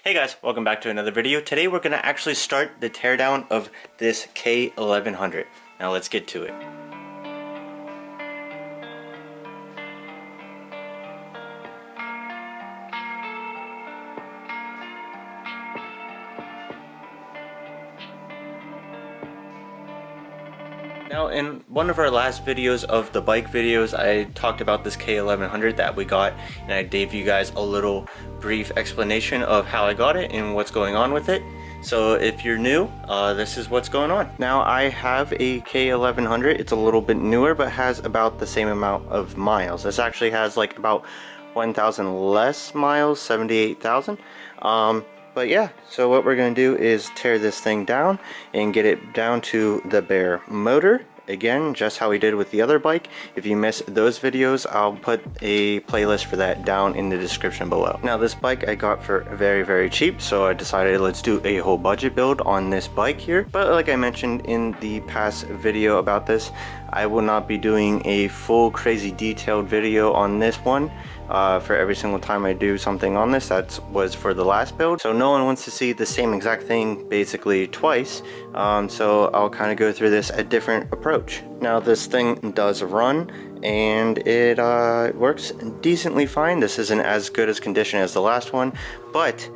Hey guys, welcome back to another video. Today we're going to actually start the teardown of this K1100. Now let's get to it. Now in one of our last videos of the bike videos, I talked about this K1100 that we got, and I gave you guys a little brief explanation of how I got it and what's going on with it. So if you're new, this is what's going on. Now I have a K1100. It's a little bit newer, but has about the same amount of miles. This actually has like about 1,000 less miles, 78,000. But yeah, so what we're going to do is tear this thing down and get it down to the bare motor. Again, just how we did with the other bike. If you missed those videos, I'll put a playlist for that down in the description below. Now this bike I got for very cheap, so I decided let's do a whole budget build on this bike here. But like I mentioned in the past video about this, I will not be doing a full crazy detailed video on this one. For every single time I do something on this. That was for the last build, so no one wants to see the same exact thing basically twice, so I'll kind of go through this a different approach. Now this thing does run and it works decently fine. This isn't as good as condition as the last one, but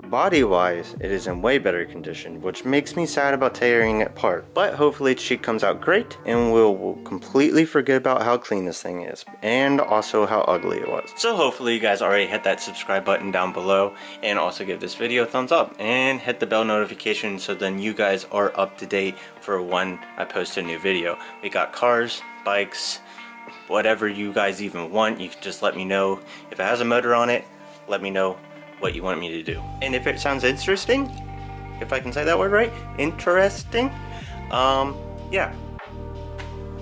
body wise it is in way better condition, which makes me sad about tearing it apart. But hopefully she comes out great and we'll completely forget about how clean this thing is and also how ugly it was. So hopefully you guys already hit that subscribe button down below, and also give this video a thumbs up and hit the bell notification so then you guys are up to date for when I post a new video. We got cars, bikes, whatever you guys even want. You can just let me know. If it has a motor on it, let me know what you want me to do. And if it sounds interesting, if I can say that word right, interesting, yeah,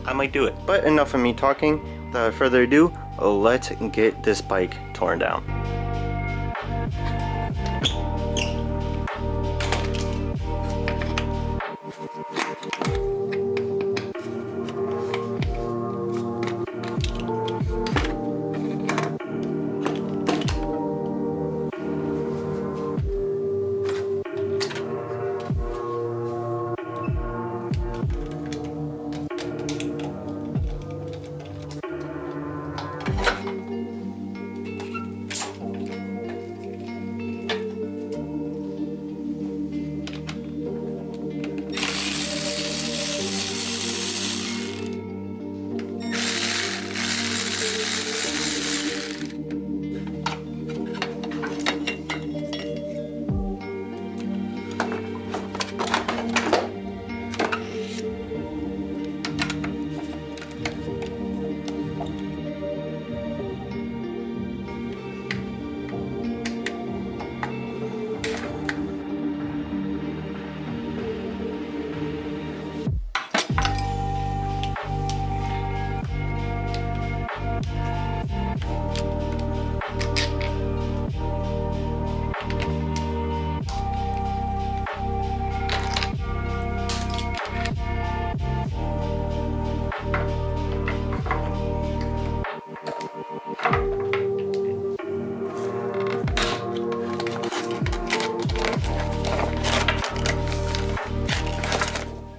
I might do it. But enough of me talking. Without further ado, let's get this bike torn down.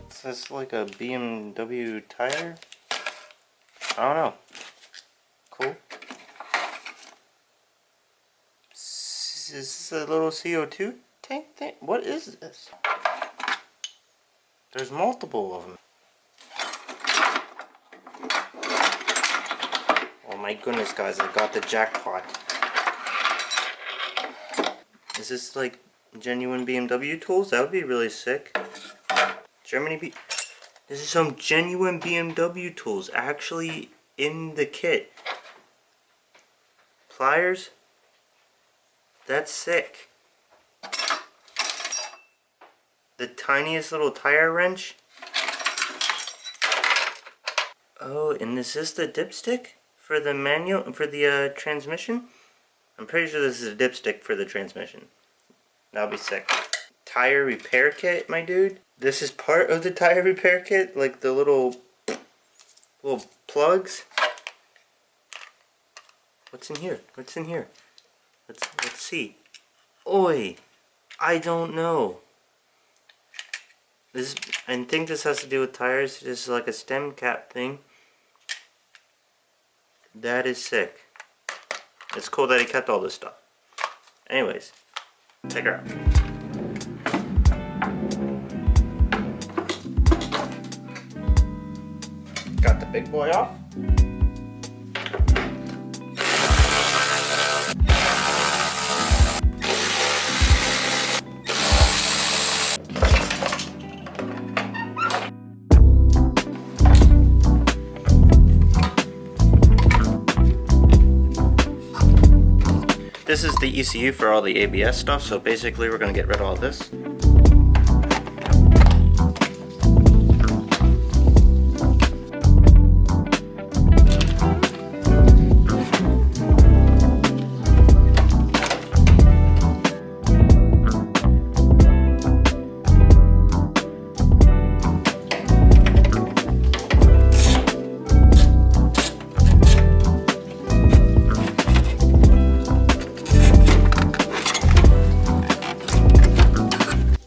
Is this like a BMW tire? I don't know. Cool. Is this a little CO2 tank thing? What is this? There's multiple of them. Oh my goodness guys, I got the jackpot. Is this like genuine BMW tools? That would be really sick. This is some genuine BMW tools actually in the kit. Pliers? That's sick. The tiniest little tire wrench. Oh, and is this the dipstick for the manual, for the transmission? I'm pretty sure this is a dipstick for the transmission. That'll be sick. Tire repair kit, my dude. This is part of the tire repair kit, like the little plugs. What's in here? What's in here? Let's see. Oi! I don't know. This, I think this has to do with tires. This is like a stem cap thing. That is sick. It's cool that he kept all this stuff. Anyways, check her out. Got the big boy off. This is the ECU for all the ABS stuff, so basically we're going to get rid of all this.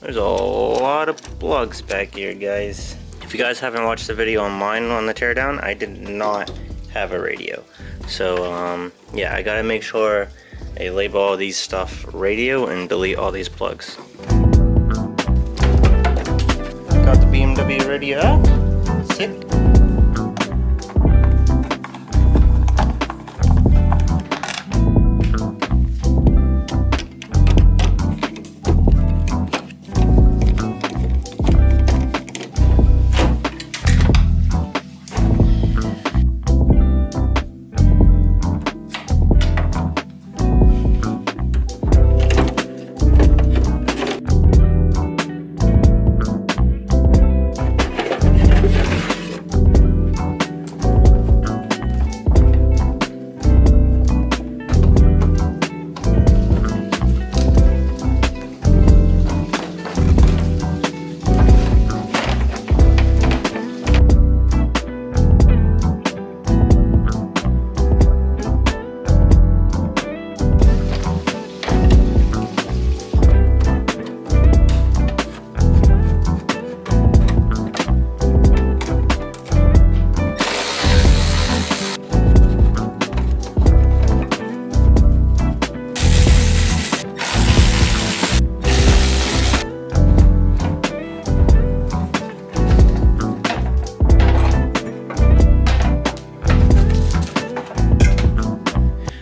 There's a lot of plugs back here, guys. If you guys haven't watched the video on mine on the teardown, I did not have a radio. So yeah, I gotta make sure I label all these stuff radio and delete all these plugs. Got the BMW radio out. Sick.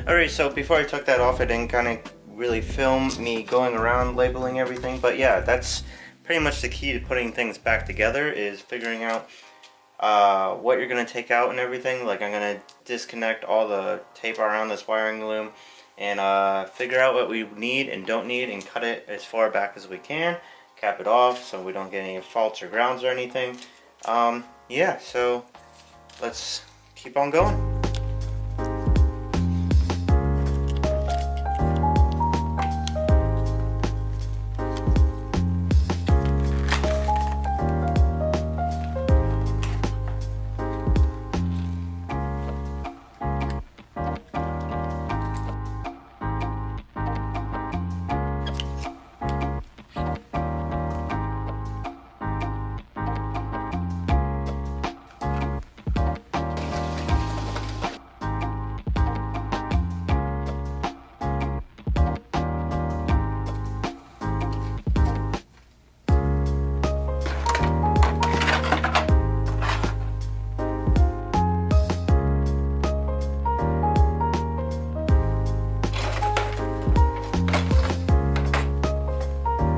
Alright, so before I took that off, I didn't kind of really film me going around labeling everything, but yeah, that's pretty much the key to putting things back together, is figuring out what you're going to take out and everything. Like, I'm going to disconnect all the tape around this wiring loom and figure out what we need and don't need and cut it as far back as we can, cap it off so we don't get any faults or grounds or anything. Yeah, so let's keep on going.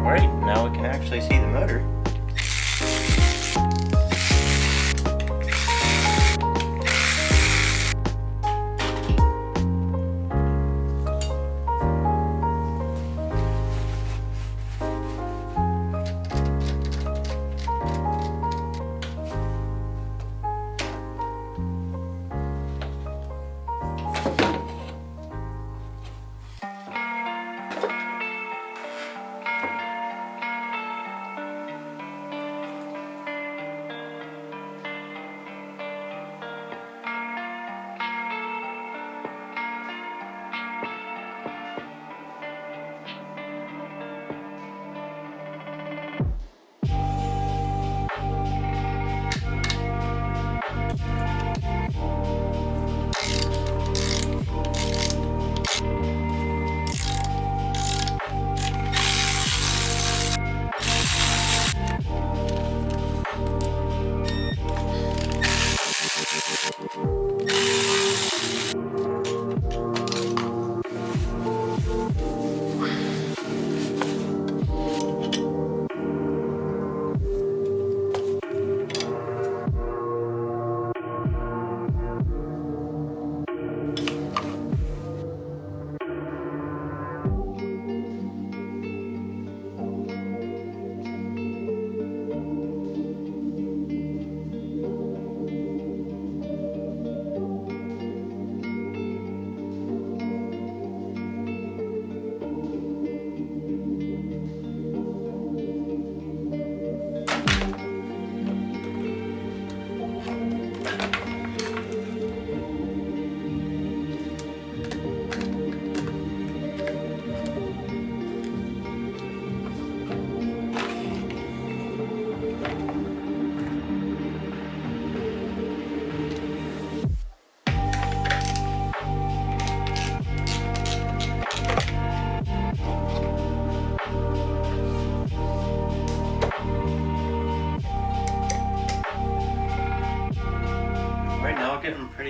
Alright, now we can actually see the motor.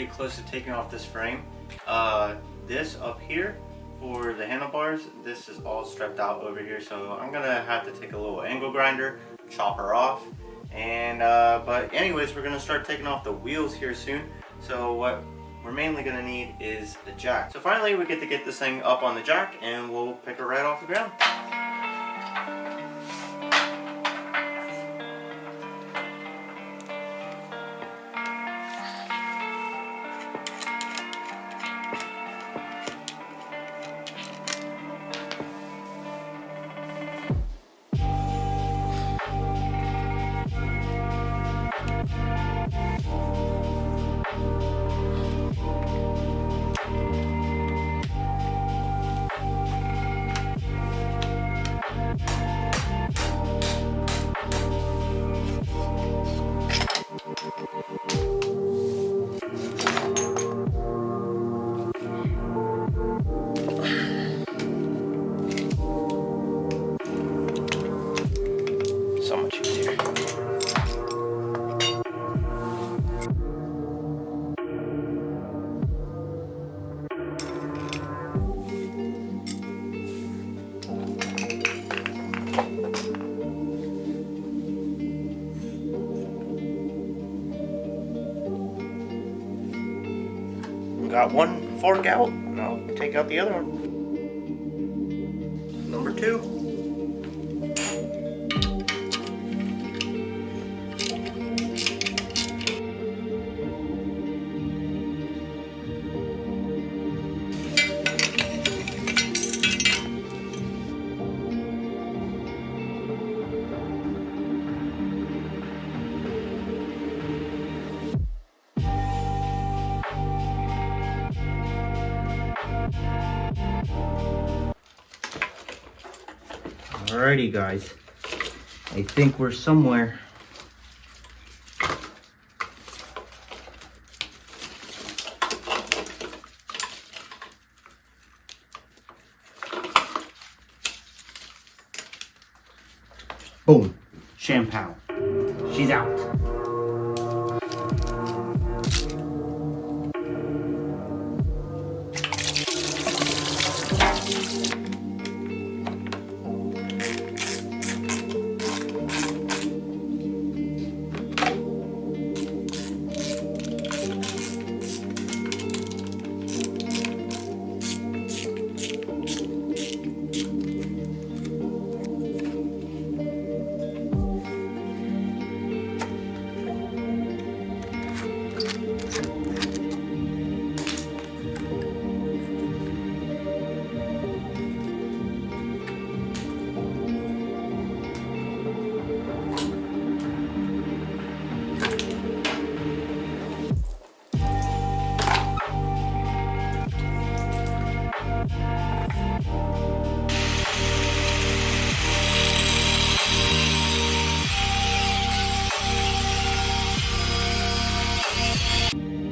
pretty close to taking off this frame. This up here for the handlebars, this is all strapped out over here, so I'm gonna have to take a little angle grinder, chop her off, and but anyways, we're gonna start taking off the wheels here soon. So what we're mainly gonna need is the jack. So finally we get to get this thing up on the jack, and we'll pick her right off the ground. So much easier. Got one fork out, and I'll take out the other one. Number 2. Alrighty guys, I think we're somewhere. Boom, shampoo. She's out.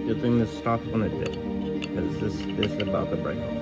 Good thing this stopped when it did, because this is about to break off.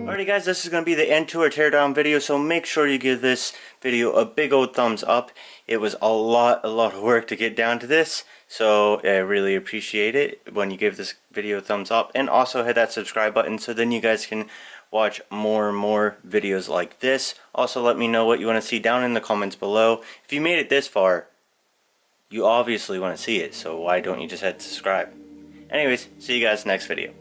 Alrighty guys, this is going to be the end to our teardown video, so make sure you give this video a big old thumbs up. It was a lot of work to get down to this, so I really appreciate it when you give this video a thumbs up, and also hit that subscribe button so then you guys can watch more and more videos like this. Also let me know what you want to see down in the comments below. If you made it this far, you obviously want to see it, so why don't you just hit subscribe? Anyways, see you guys next video.